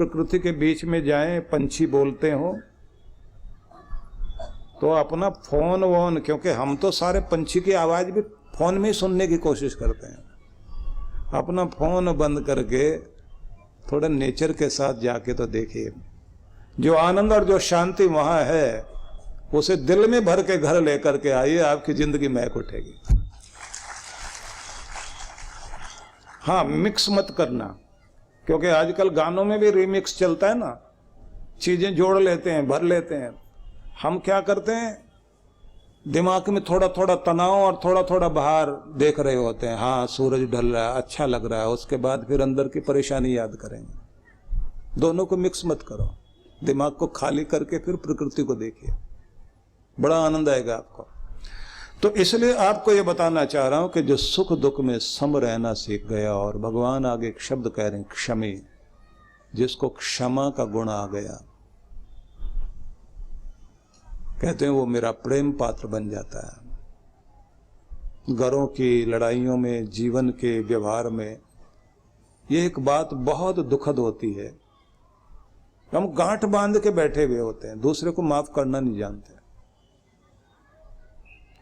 प्रकृति के बीच में जाएं, पंछी बोलते हो तो अपना फोन वोन, क्योंकि हम तो सारे पंछी की आवाज भी फोन में ही सुनने की कोशिश करते हैं, अपना फोन बंद करके थोड़ा नेचर के साथ जाके तो देखिए। जो आनंद और जो शांति वहां है उसे दिल में भर के घर लेकर के आइए, आपकी जिंदगी महक उठेगी। हाँ, मिक्स मत करना, क्योंकि आजकल गानों में भी रीमिक्स चलता है ना, चीजें जोड़ लेते हैं, भर लेते हैं। हम क्या करते हैं, दिमाग में थोड़ा थोड़ा तनाव और थोड़ा थोड़ा बाहर देख रहे होते हैं। हाँ, सूरज ढल रहा है, अच्छा लग रहा है, उसके बाद फिर अंदर की परेशानी याद करेंगे। दोनों को मिक्स मत करो, दिमाग को खाली करके फिर प्रकृति को देखिए, बड़ा आनंद आएगा आपको। तो इसलिए आपको ये बताना चाह रहा हूं कि जो सुख दुख में सम रहना सीख गया, और भगवान आगे एक शब्द कह रहे हैं, क्षमी, जिसको क्षमा का गुण आ गया, कहते हैं वो मेरा प्रेम पात्र बन जाता है। घरों की लड़ाइयों में, जीवन के व्यवहार में ये एक बात बहुत दुखद होती है, हम गांठ बांध के बैठे हुए होते हैं, दूसरे को माफ करना नहीं जानते।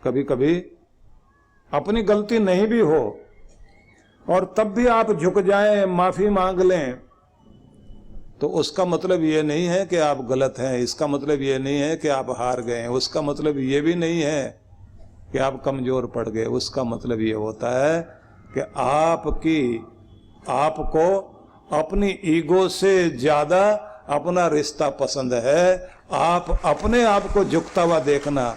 कभी कभी अपनी गलती नहीं भी हो और तब भी आप झुक जाएं, माफी मांग लें, तो उसका मतलब ये नहीं है कि आप गलत हैं, इसका मतलब ये नहीं है कि आप हार गए हैं, उसका मतलब ये भी नहीं है कि आप कमजोर पड़ गए। उसका मतलब ये होता है कि आपको अपनी ईगो से ज्यादा अपना रिश्ता पसंद है। आप अपने आप को झुकता हुआ देखना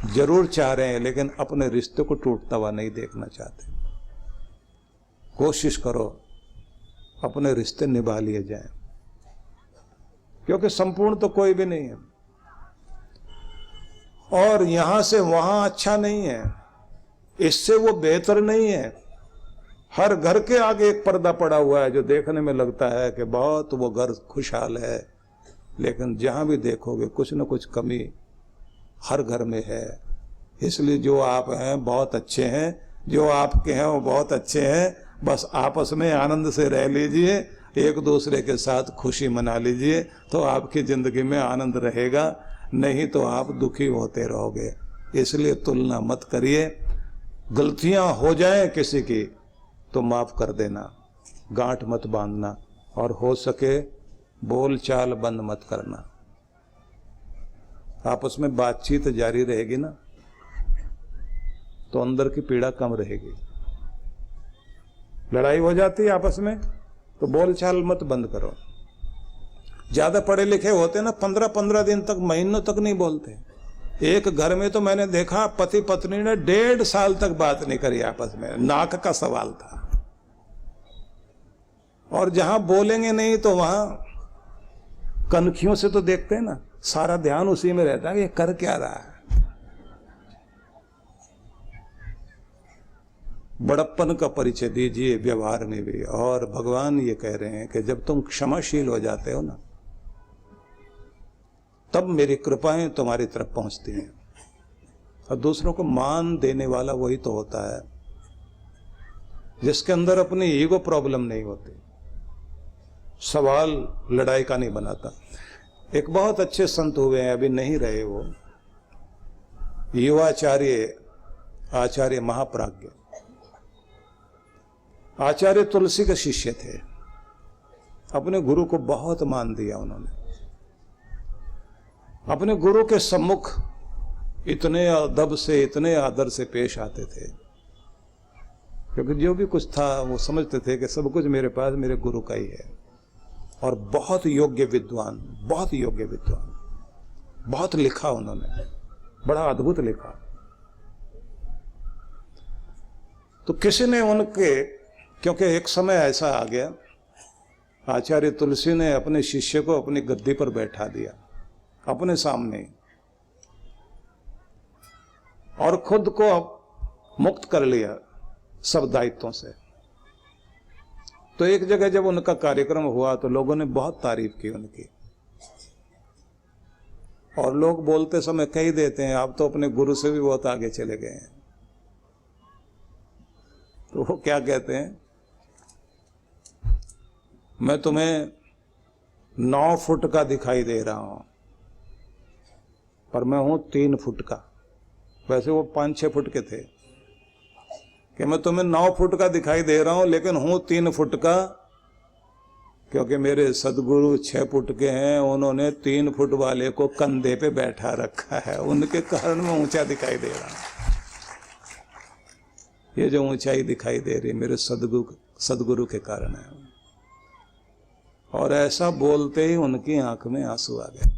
जरूर चाह रहे हैं, लेकिन अपने रिश्ते को टूटता हुआ नहीं देखना चाहते। कोशिश करो अपने रिश्ते निभा लिए जाएं, क्योंकि संपूर्ण तो कोई भी नहीं है, और यहां से वहां अच्छा नहीं है, इससे वो बेहतर नहीं है। हर घर के आगे एक पर्दा पड़ा हुआ है जो देखने में लगता है कि बहुत वो घर खुशहाल है, लेकिन जहां भी देखोगे कुछ न कुछ कमी हर घर में है। इसलिए जो आप हैं बहुत अच्छे हैं, जो आपके हैं वो बहुत अच्छे हैं, बस आपस में आनंद से रह लीजिए, एक दूसरे के साथ खुशी मना लीजिए, तो आपकी जिंदगी में आनंद रहेगा, नहीं तो आप दुखी होते रहोगे। इसलिए तुलना मत करिए, गलतियां हो जाएं किसी की तो माफ कर देना, गांठ मत बांधना, और हो सके बोल चाल बंद मत करना। आपस में बातचीत जारी रहेगी ना, तो अंदर की पीड़ा कम रहेगी। लड़ाई हो जाती है आपस में तो बोल चाल मत बंद करो। ज्यादा पढ़े लिखे होते ना 15-15 दिन तक, महीनों तक नहीं बोलते। एक घर में तो मैंने देखा पति पत्नी ने 1.5 साल तक बात नहीं करी आपस में, नाक का सवाल था। और जहां बोलेंगे नहीं तो वहां कनखियों से तो देखते हैं ना, सारा ध्यान उसी में रहता है कि ये कर क्या रहा है। बड़प्पन का परिचय दीजिए व्यवहार में भी। और भगवान ये कह रहे हैं कि जब तुम क्षमाशील हो जाते हो ना, तब मेरी कृपाएं तुम्हारी तरफ पहुंचती हैं। और दूसरों को मान देने वाला वही तो होता है जिसके अंदर अपनी ईगो प्रॉब्लम नहीं होती, सवाल लड़ाई का नहीं बनाता। एक बहुत अच्छे संत हुए हैं, अभी नहीं रहे वो, युवाचार्य आचार्य महाप्राज्ञ, आचार्य तुलसी के शिष्य थे। अपने गुरु को बहुत मान दिया उन्होंने, अपने गुरु के सम्मुख इतने अदब से, इतने आदर से पेश आते थे, क्योंकि जो भी कुछ था वो समझते थे कि सब कुछ मेरे पास मेरे गुरु का ही है। और बहुत योग्य विद्वान, बहुत योग्य विद्वान, बहुत लिखा उन्होंने, बड़ा अद्भुत लिखा। तो किसी ने उनके, क्योंकि एक समय ऐसा आ गया, आचार्य तुलसी ने अपने शिष्य को अपनी गद्दी पर बैठा दिया अपने सामने, और खुद को मुक्त कर लिया सब दायित्वों से। तो एक जगह जब उनका कार्यक्रम हुआ तो लोगों ने बहुत तारीफ की उनकी, और लोग बोलते समय कह ही देते हैं आप तो अपने गुरु से भी बहुत आगे चले गए हैं। तो वो क्या कहते हैं, मैं तुम्हें 9 फुट का दिखाई दे रहा हूं, पर मैं हूं 3 फुट का। वैसे वो 5-6 फुट के थे कि मैं तुम्हें 9 फुट का दिखाई दे रहा हूं लेकिन हूं 3 फुट का, क्योंकि मेरे सदगुरु 6 फुट के हैं, उन्होंने 3 फुट वाले को कंधे पे बैठा रखा है, उनके कारण मैं ऊंचा दिखाई दे रहा हूं। ये जो ऊंचाई दिखाई दे रही मेरे सदगुरु के कारण है। और ऐसा बोलते ही उनकी आंख में आंसू आ गए।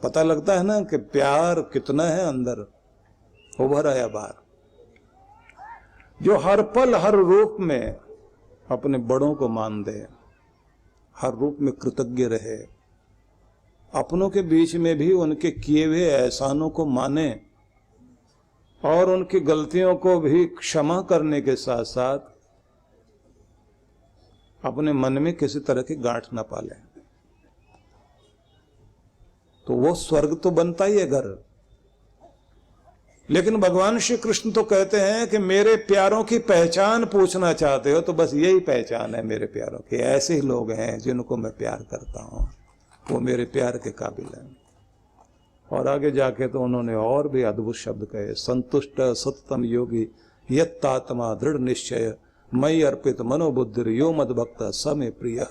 पता लगता है ना कि प्यार कितना है अंदर उभर आया बाहर। जो हर पल हर रूप में अपने बड़ों को मान दे, हर रूप में कृतज्ञ रहे, अपनों के बीच में भी उनके किए हुए एहसानों को माने और उनकी गलतियों को भी क्षमा करने के साथ साथ अपने मन में किसी तरह की गांठ न पाले, तो वो स्वर्ग तो बनता ही है घर। लेकिन भगवान श्री कृष्ण तो कहते हैं कि मेरे प्यारों की पहचान पूछना चाहते हो तो बस यही पहचान है मेरे प्यारों की। ऐसे ही लोग हैं जिनको मैं प्यार करता हूं, वो मेरे प्यार के काबिल हैं। और आगे जाके तो उन्होंने और भी अद्भुत शब्द कहे, संतुष्ट सततम योगी यत्तात्मा दृढ़ निश्चय मई अर्पित मनोबुद्धिर यो मद भक्त स मे प्रिय।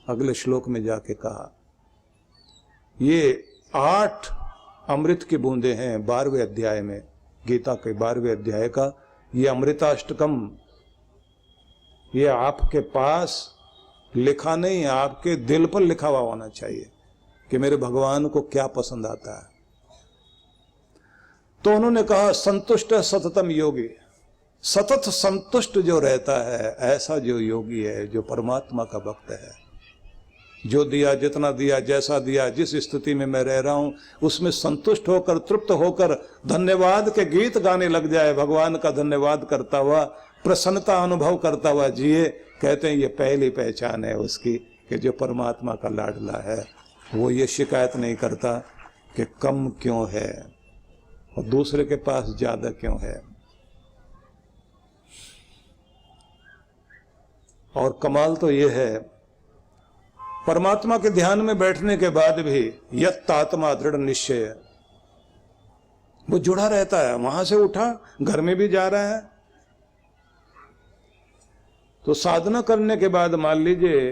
अगले श्लोक में जाके कहा, ये 8 अमृत की बूंदे हैं 12वें अध्याय में, गीता के 12वें अध्याय का ये अमृताष्टकम। ये आपके पास लिखा नहीं, आपके दिल पर लिखा हुआ होना चाहिए कि मेरे भगवान को क्या पसंद आता है। तो उन्होंने कहा संतुष्ट सततम योगी, सतत संतुष्ट जो रहता है ऐसा जो योगी है, जो परमात्मा का भक्त है, जो दिया जितना दिया जैसा दिया जिस स्थिति में मैं रह रहा हूं उसमें संतुष्ट होकर तृप्त होकर धन्यवाद के गीत गाने लग जाए, भगवान का धन्यवाद करता हुआ प्रसन्नता अनुभव करता हुआ जिए। कहते हैं ये पहली पहचान है उसकी कि जो परमात्मा का लाडला है वो ये शिकायत नहीं करता कि कम क्यों है और दूसरे के पास ज्यादा क्यों है। और कमाल तो ये है, परमात्मा के ध्यान में बैठने के बाद भी यत्तात्मा दृढ़ निश्चय, वो जुड़ा रहता है। वहां से उठा, घर में भी जा रहा है, तो साधना करने के बाद मान लीजिए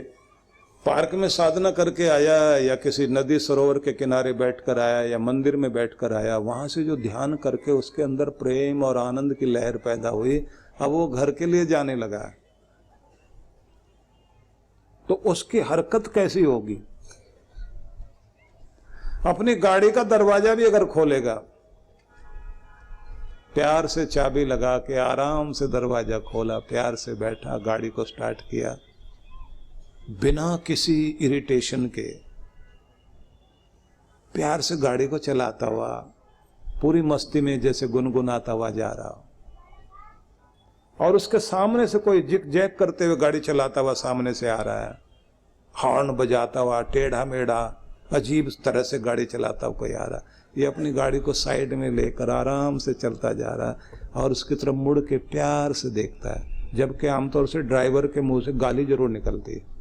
पार्क में साधना करके आया या किसी नदी सरोवर के किनारे बैठकर आया या मंदिर में बैठकर आया, वहां से जो ध्यान करके उसके अंदर प्रेम और आनंद की लहर पैदा हुई, अब वो घर के लिए जाने लगा, तो उसकी हरकत कैसी होगी। अपनी गाड़ी का दरवाजा भी अगर खोलेगा, प्यार से चाबी लगा के आराम से दरवाजा खोला, प्यार से बैठा, गाड़ी को स्टार्ट किया, बिना किसी इरिटेशन के प्यार से गाड़ी को चलाता हुआ, पूरी मस्ती में जैसे गुनगुनाता हुआ जा रहा, और उसके सामने से कोई जिक जैक करते हुए गाड़ी चलाता हुआ सामने से आ रहा है, हॉर्न बजाता हुआ, टेढ़ा मेढ़ा अजीब तरह से गाड़ी चलाता हुआ कोई आ रहा, ये अपनी गाड़ी को साइड में लेकर आराम से चलता जा रहा है और उसकी तरफ मुड़ के प्यार से देखता है, जबकि आमतौर से ड्राइवर के मुंह से गाली जरूर निकलती है।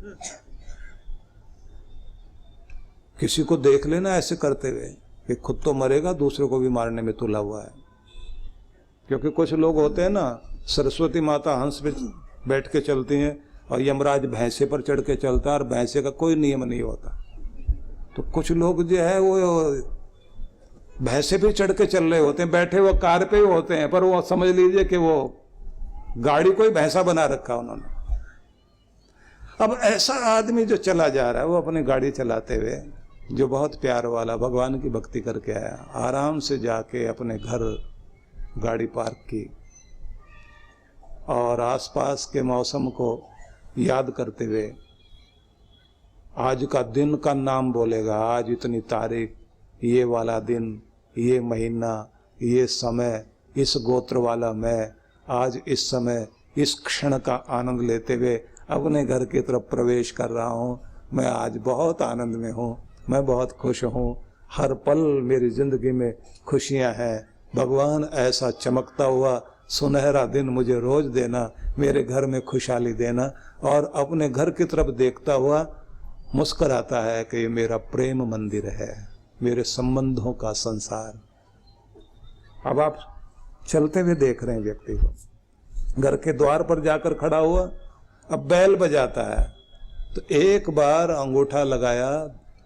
किसी को देख लेना ऐसे करते हुए कि खुद तो मरेगा, दूसरे को भी मारने में तुला हुआ है। क्योंकि कुछ लोग होते हैं ना, सरस्वती माता हंस पे बैठ के चलती हैं और यमराज भैंसे पर चढ़ के चलता है और भैंसे का कोई नियम नहीं होता। तो कुछ लोग जो है वो भैंसे पे चढ़ के चल रहे होते हैं, बैठे हुए कार पे ही होते हैं, पर वो समझ लीजिए कि वो गाड़ी को ही भैंसा बना रखा उन्होंने। अब ऐसा आदमी जो चला जा रहा है, वो अपनी गाड़ी चलाते हुए, जो बहुत प्यार वाला भगवान की भक्ति करके आया, आराम से जाके अपने घर गाड़ी पार्क की और आसपास के मौसम को याद करते हुए आज का दिन का नाम बोलेगा, आज इतनी तारीख, ये वाला दिन, ये महीना, ये समय, इस गोत्र वाला मैं आज इस समय इस क्षण का आनंद लेते हुए अपने घर की तरफ प्रवेश कर रहा हूँ। मैं आज बहुत आनंद में हूँ, मैं बहुत खुश हूँ, हर पल मेरी जिंदगी में खुशियाँ हैं। भगवान ऐसा चमकता हुआ सुनहरा दिन मुझे रोज देना, मेरे घर में खुशहाली देना। और अपने घर की तरफ देखता हुआ मुस्कुराता है कि ये मेरा प्रेम मंदिर है, मेरे संबंधों का संसार। अब आप चलते हुए देख रहे हैं व्यक्ति को, घर के द्वार पर जाकर खड़ा हुआ, अब बैल बजाता है तो एक बार अंगूठा लगाया,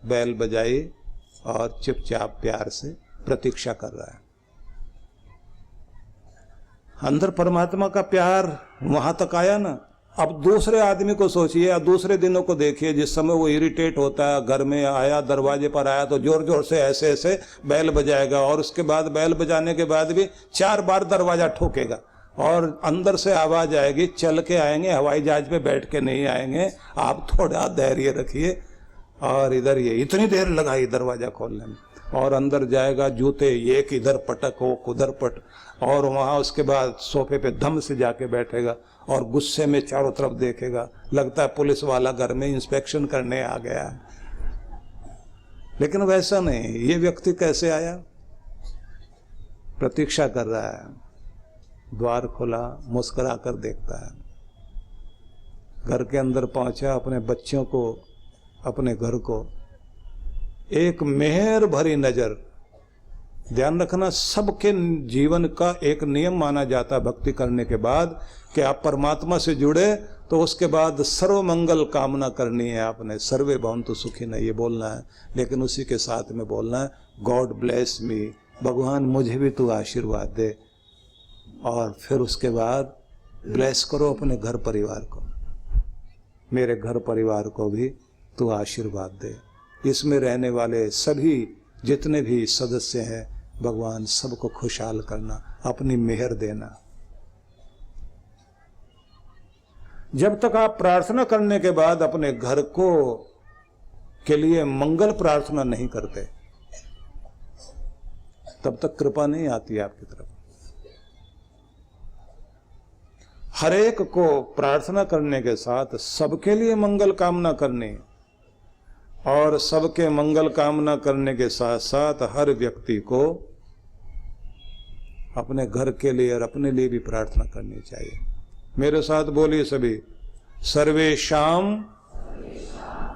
बैल बजाई और चुपचाप प्यार से प्रतीक्षा कर रहा है। अंदर परमात्मा का प्यार वहां तक आया ना। अब दूसरे आदमी को सोचिए या दूसरे दिनों को देखिए, जिस समय वो इरिटेट होता है, घर में आया, दरवाजे पर आया तो जोर जोर से ऐसे ऐसे बैल बजाएगा, और उसके बाद बैल बजाने के बाद भी 4 बार दरवाजा ठोकेगा और अंदर से आवाज आएगी, चल के आएंगे, हवाई जहाज पे बैठ के नहीं आएंगे, आप थोड़ा धैर्य रखिए। और इधर ये इतनी देर लगाई दरवाजा खोलने में, और अंदर जाएगा, जूते एक इधर पटक वो उधर पटक, और वहां उसके बाद सोफे पे धम से जाके बैठेगा और गुस्से में चारों तरफ देखेगा, लगता है पुलिस वाला घर में इंस्पेक्शन करने आ गया है। लेकिन वैसा नहीं, ये व्यक्ति कैसे आया? प्रतीक्षा कर रहा है, द्वार खोला, मुस्कुरा कर देखता है, घर के अंदर पहुंचा, अपने बच्चों को, अपने घर को एक मेहर भरी नजर। ध्यान रखना, सबके जीवन का एक नियम माना जाता भक्ति करने के बाद कि आप परमात्मा से जुड़े तो उसके बाद सर्व मंगल कामना करनी है आपने, सर्वे भवन्तु सुखिनः ये बोलना है। लेकिन उसी के साथ में बोलना है गॉड ब्लेस मी, भगवान मुझे भी तू आशीर्वाद दे। और फिर उसके बाद ब्लेस करो अपने घर परिवार को, मेरे घर परिवार को भी तू आशीर्वाद दे, इसमें रहने वाले सभी जितने भी सदस्य हैं भगवान सबको खुशहाल करना, अपनी मेहर देना। जब तक आप प्रार्थना करने के बाद अपने घर को के लिए मंगल प्रार्थना नहीं करते, तब तक कृपा नहीं आती आपकी तरफ। हर एक को प्रार्थना करने के साथ सबके लिए मंगल कामना करनी, और सबके मंगल कामना करने के साथ साथ हर व्यक्ति को अपने घर के लिए और अपने लिए भी प्रार्थना करनी चाहिए। मेरे साथ बोलिए सभी, सर्वेषां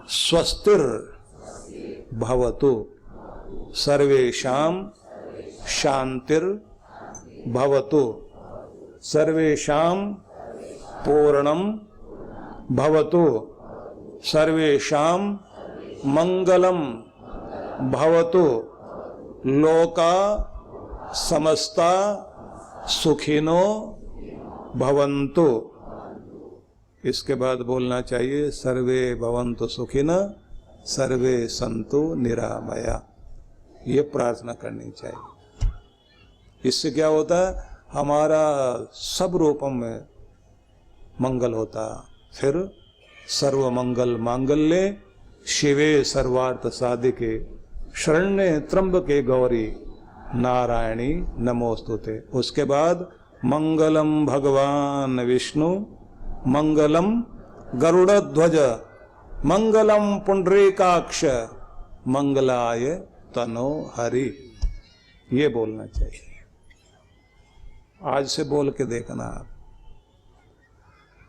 स्वस्तिर् भवतु, सर्वेषां शांतिर् भवतु, सर्वेषां पूर्णं भवतु, सर्वेषां मंगलम भवतु, लोका समस्ता सुखिनो भवन्तु। इसके बाद बोलना चाहिए सर्वे भवन्तु सुखिनः सर्वे सन्तु निरामया। ये प्रार्थना करनी चाहिए। इससे क्या होता है, हमारा सब रूपों में मंगल होता। फिर सर्व मंगल मांगल्ये शिवे सर्वार्थ साधिके शरण्ये त्र्यंबके गौरी नारायणी नमोस्तुते। उसके बाद मंगलम भगवान विष्णु, मंगलम गरुड़ध्वज, मंगलम पुंडरीकाक्ष, मंगलाय तनो हरि। ये बोलना चाहिए। आज से बोल के देखना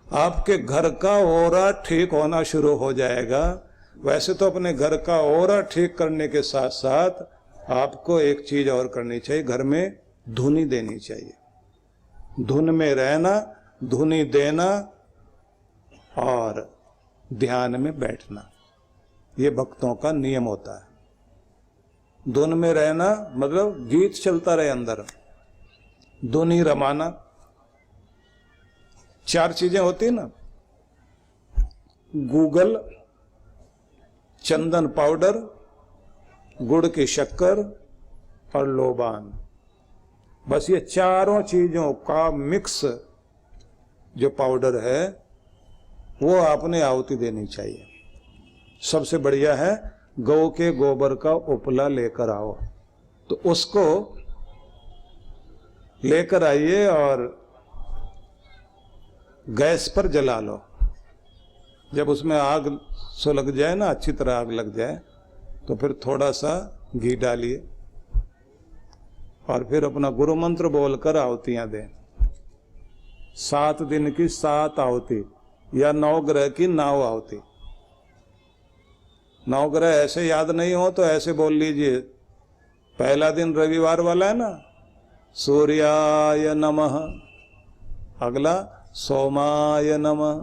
आपके घर का ओरा ठीक होना शुरू हो जाएगा। वैसे तो अपने घर का ओरा ठीक करने के साथ साथ आपको एक चीज और करनी चाहिए, घर में धुनी देनी चाहिए। धुन में रहना, धुनी देना और ध्यान में बैठना, ये भक्तों का नियम होता है। धुन में रहना मतलब गीत चलता रहे अंदर, धुनी रमाना। 4 चीजें होती है ना, गूगल, चंदन पाउडर, गुड़ की शक्कर और लोबान। बस ये चारों चीजों का मिक्स जो पाउडर है वो आपने आहुति देनी चाहिए। सबसे बढ़िया है गौ के गोबर का उपला लेकर आओ, तो उसको लेकर आइए और गैस पर जला लो। जब उसमें आग सुलग जाए ना, अच्छी तरह आग लग जाए, तो फिर थोड़ा सा घी डालिए और फिर अपना गुरु मंत्र बोलकर आहुतियां दें। 7 दिन की 7 आहुति या 9 ग्रह की 9 आहुति। 9 ग्रह ऐसे याद नहीं हो तो ऐसे बोल लीजिए। पहला दिन रविवार वाला है ना, सूर्याय नमः। अगला सोमाय नमः।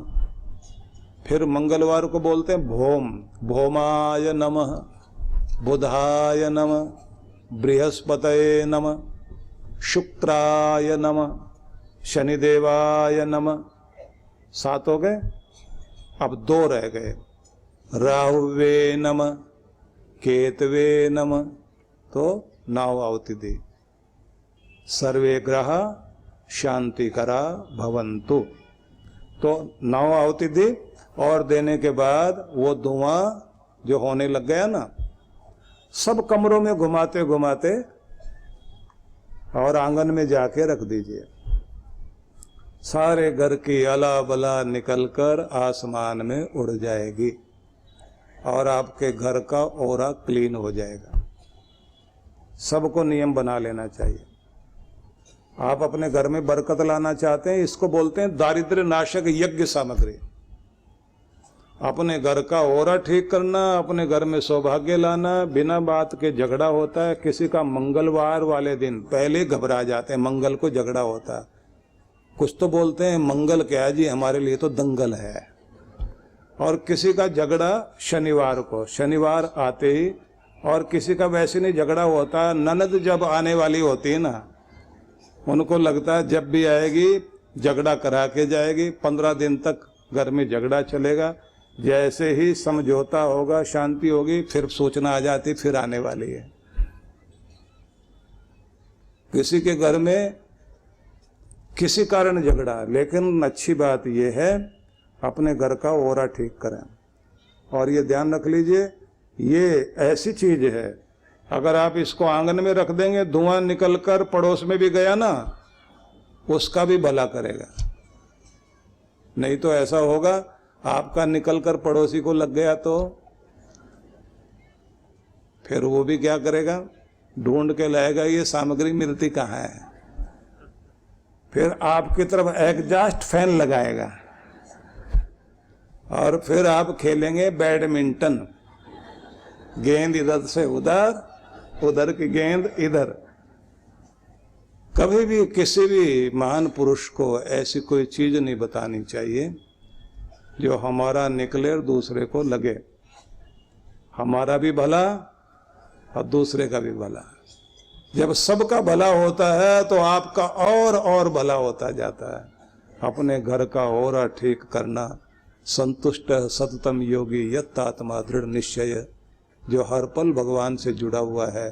फिर मंगलवार को बोलते हैं भोम, भोमाय नमः। बुधाय नमः, बृहस्पतये नमः, शुक्राय नमः, शनिदेवाय नमः। 7 हो गए, अब 2 रह गए। राहुवे नमः, केतवे नमः। तो 9 आहुति दी। सर्वे ग्रह शांतिकरा भवन्तु। तो 9 आहुति दी और देने के बाद वो धुआं जो होने लग गया ना, सब कमरों में घुमाते घुमाते और आंगन में जाके रख दीजिए। सारे घर की अला बला निकलकर आसमान में उड़ जाएगी और आपके घर का ऑरा क्लीन हो जाएगा। सबको नियम बना लेना चाहिए। आप अपने घर में बरकत लाना चाहते हैं, इसको बोलते हैं दारिद्र्य नाशक यज्ञ सामग्री। अपने घर का ऑरा ठीक करना, अपने घर में सौभाग्य लाना, बिना बात के झगड़ा होता है। किसी का मंगलवार वाले दिन पहले घबरा जाते हैं, मंगल को झगड़ा होता है। कुछ तो बोलते हैं मंगल क्या जी, हमारे लिए तो दंगल है। और किसी का झगड़ा शनिवार को, शनिवार आते ही। और किसी का वैसे नहीं झगड़ा होता, ननद जब आने वाली होती है ना, उनको लगता है जब भी आएगी झगड़ा करा के जाएगी। 15 दिन तक घर में झगड़ा चलेगा। जैसे ही समझौता होगा, शांति होगी, फिर सूचना आ जाती फिर आने वाली है। किसी के घर में किसी कारण झगड़ा, लेकिन अच्छी बात यह है अपने घर का ऑरा ठीक करें। और ये ध्यान रख लीजिए, ये ऐसी चीज है, अगर आप इसको आंगन में रख देंगे, धुआं निकलकर पड़ोस में भी गया ना, उसका भी भला करेगा। नहीं तो ऐसा होगा आपका निकलकर पड़ोसी को लग गया तो फिर वो भी क्या करेगा, ढूंढ के लाएगा ये सामग्री मिलती कहाँ है। फिर आपकी तरफ एग्जॉस्ट फैन लगाएगा और फिर आप खेलेंगे बैडमिंटन। गेंद इधर से उधर, उधर की गेंद इधर। कभी भी किसी भी महान पुरुष को ऐसी कोई चीज नहीं बतानी चाहिए जो हमारा निकले और दूसरे को लगे। हमारा भी भला और दूसरे का भी भला। जब सबका भला होता है तो आपका और भला होता जाता है। अपने घर का ऑरा ठीक करना। संतुष्ट सततम योगी यत् आत्मा दृढ़ निश्चय, जो हर पल भगवान से जुड़ा हुआ है,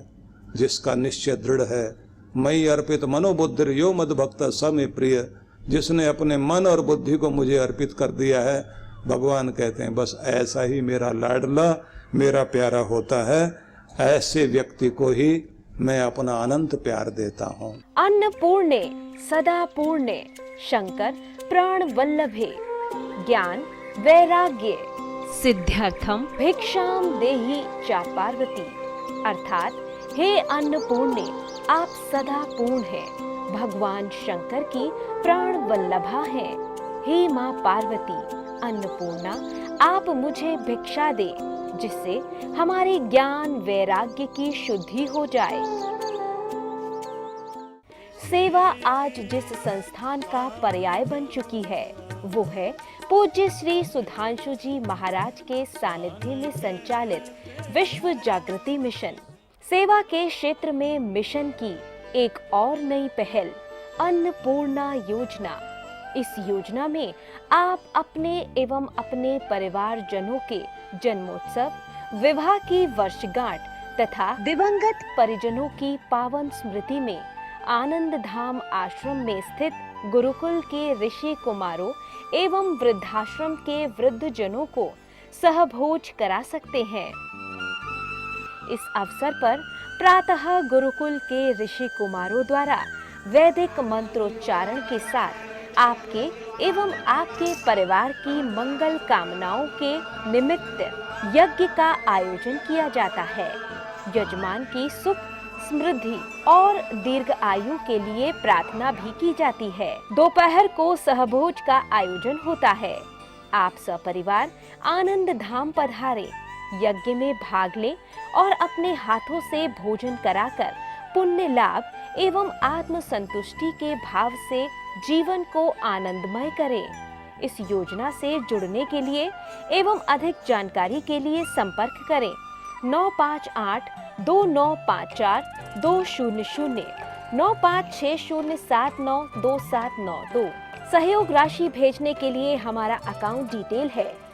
जिसका निश्चय दृढ़ है। मई अर्पित मनोबुद्धि यो मद भक्त स में प्रिय, जिसने अपने मन और बुद्धि को मुझे अर्पित कर दिया है। भगवान कहते हैं बस ऐसा ही मेरा लाडला, मेरा प्यारा होता है। ऐसे व्यक्ति को ही मैं अपना अनंत प्यार देता हूँ। अन्नपूर्णे सदा पूर्णे शंकर प्राण वल्लभे, ज्ञान वैराग्य सिद्ध्यर्थम भिक्षाम देहि चा पार्वती। अर्थात हे अन्नपूर्णे, आप सदा पूर्ण हैं, भगवान शंकर की प्राण वल्लभा हैं। हे माँ पार्वती अन्नपूर्णा, आप मुझे भिक्षा दे, जिससे हमारे ज्ञान वैराग्य की शुद्धि हो जाए। सेवा आज जिस संस्थान का पर्याय बन चुकी है, वो है पूज्य श्री सुधांशु जी महाराज के सानिध्य में संचालित विश्व जागृति मिशन। सेवा के क्षेत्र में मिशन की एक और नई पहल अन्नपूर्णा योजना। इस योजना में आप अपने एवं अपने परिवार जनों के जन्मोत्सव, विवाह की वर्षगांठ तथा दिवंगत परिजनों की पावन स्मृति में आनंद धाम आश्रम में स्थित गुरुकुल के ऋषि कुमारों एवं वृद्धाश्रम के वृद्ध जनों को सहभोज करा सकते हैं। इस अवसर पर प्रातः गुरुकुल के ऋषि कुमारों द्वारा वैदिक मंत्रोच्चारण के साथ आपके एवं आपके परिवार की मंगल कामनाओं के निमित्त यज्ञ का आयोजन किया जाता है। यजमान की सुख समृद्धि और दीर्घ आयु के लिए प्रार्थना भी की जाती है। दोपहर को सहभोज का आयोजन होता है। आप सपरिवार आनंद धाम पधारे, यज्ञ में भाग लें और अपने हाथों से भोजन कराकर पुण्य लाभ एवं आत्म संतुष्टि के भाव से जीवन को आनंदमय करें। इस योजना से जुड़ने के लिए एवं अधिक जानकारी के लिए संपर्क करें 9582954200 9560792792। सहयोग राशि भेजने के लिए हमारा अकाउंट डिटेल है